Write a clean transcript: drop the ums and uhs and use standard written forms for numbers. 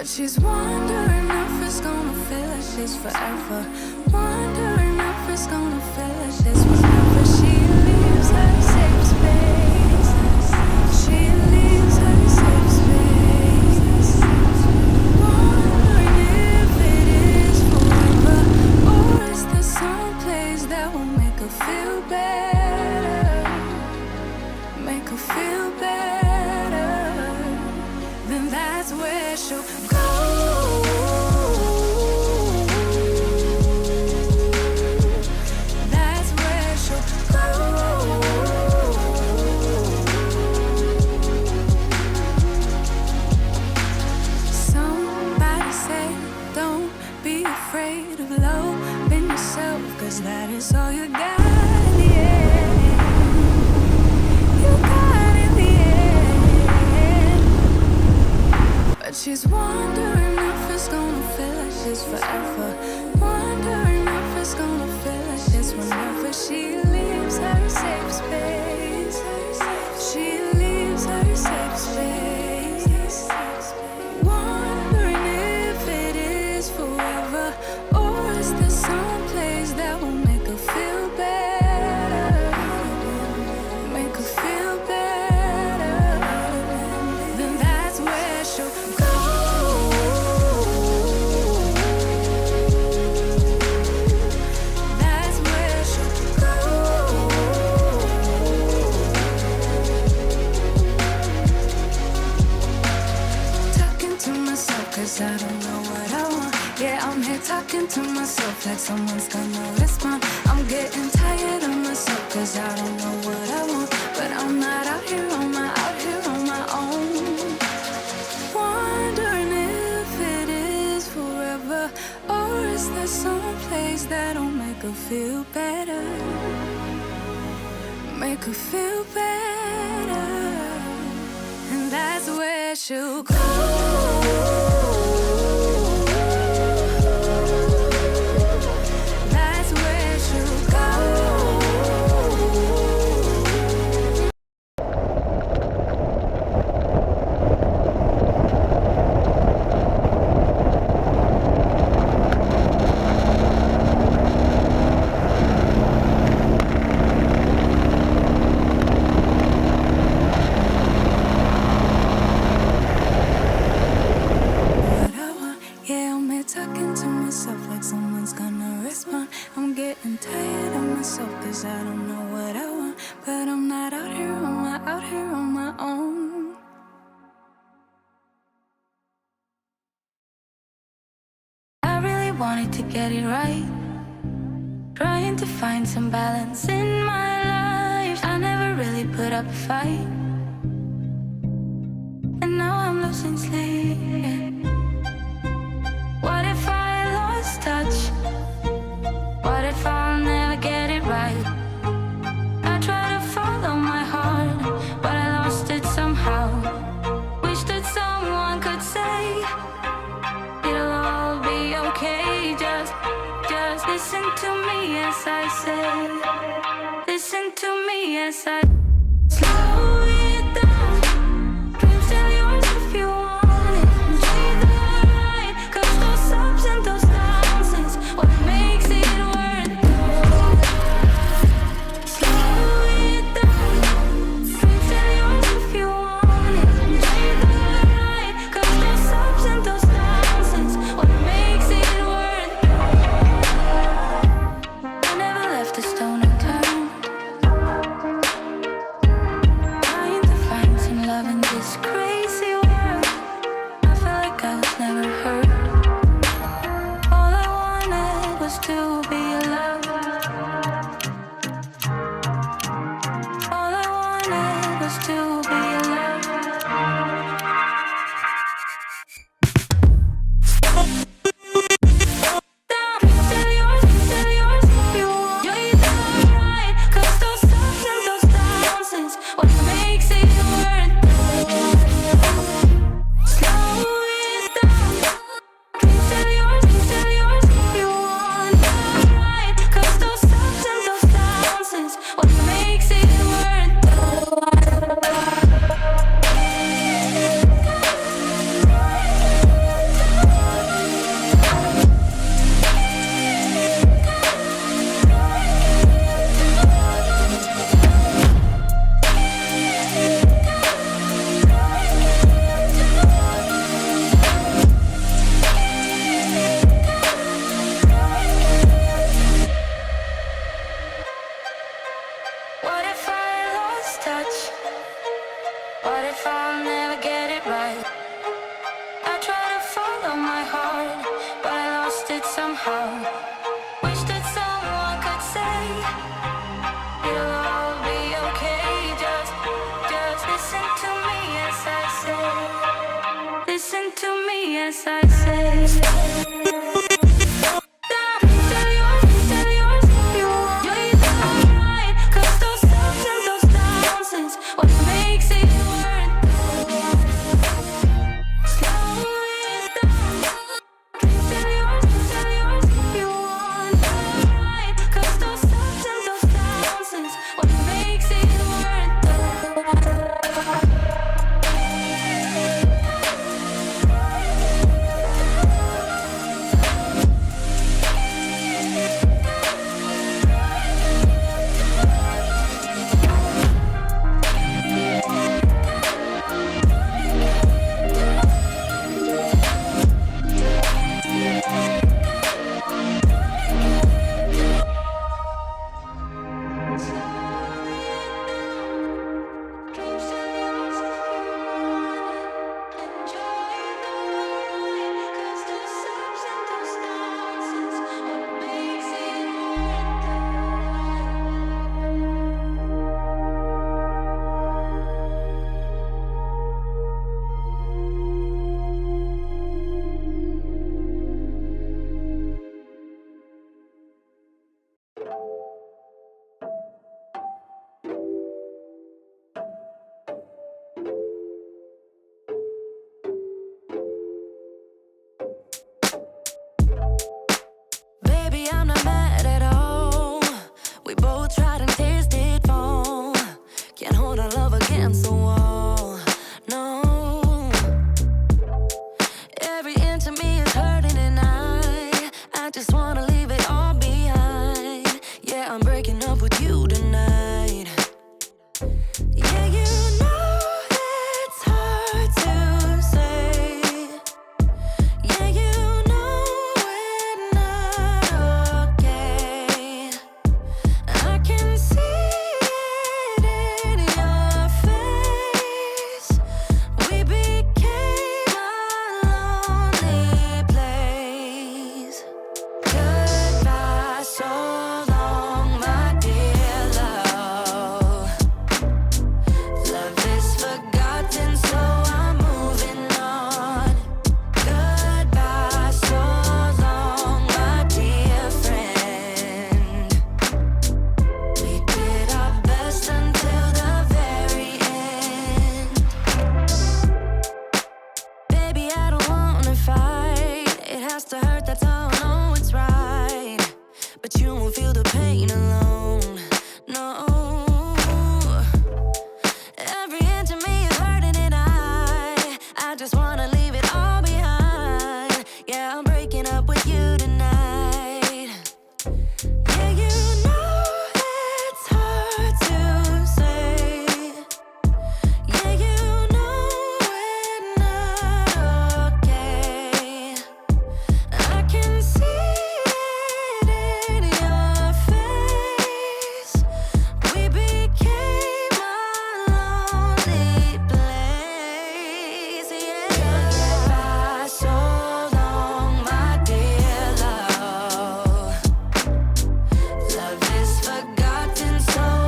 But she's wondering if it's gonna feel like she's forever. Wondering if it's gonna feel like she's whenever she leaves her safe space. She leaves her safe space. Wondering if it is forever, or is there some place that will make her feel better? Make her feel better. Then that's where she'll go. That's where she'll go. Somebody say, don't be afraid of loving yourself, 'cause that is all you got in the end. You got in the end. But she's wondering if it's gonna feel like she's forever. Wondering if it's gonna feel like she's whenever she leaves her safe space. She leaves her safe space. Wondering if it is forever, or is there some place that will make her feel better? Make her feel better. Then that's where she'll go. That's where she'll go. Talking to myself 'cause I don't know what I want. Yeah, I'm here talking to myself like someone's gonna respond. I'm getting tired of myself 'cause I don't know what I want. But I'm not out here on my own. Wondering if it is forever, or is there some place that'll make her feel better? Make her feel better. And that's where she'll go. That's where she'll go. What I want, yeah, I'm here talking to myself like someone's gonna respond. I'm getting tired of myself 'cause I don't know what I want. But I'm not out here on my own. I really wanted to get it right, trying to find some balance in my life. I never really put up a fight, and now I'm losing sleep. What if I lost touch? What if I'll never get it right? I try to follow my heart, but I lost it somehow. Wish that someone could say it'll all be okay. Just listen to me as I say. Listen to me as I slow it down. Dreams still yours if you want it. Enjoy the ride, 'cause those ups and those downs is what makes it worth it. Slow it down. Dreams still yours if you want it. Enjoy the ride, 'cause those ups and those downs is what makes it worth it. I never left a stone unturned. somehow. Wish that someone could say it'll all be okay. Just listen to me as I say. Listen to me as I say. Baby, I'm not mad at all. We both tried and tasted fall. Can't hold our love against the wall. No. Every inch of me is hurting and I just wanna leave it all behind. Yeah, I'm breaking up with you tonight. Yeah, you know it's hard to say. Yeah, you know we're not okay. I can see it in your face. We became a lonely place. Goodbye, so long, my dear love. Love is forgotten, so I'm moving on. Goodbye, so long, my dear friend. We did our best until the very end. Baby, I don't wanna fight. It has to hurt, that's how I know it's right. But you won't feel the pain alone.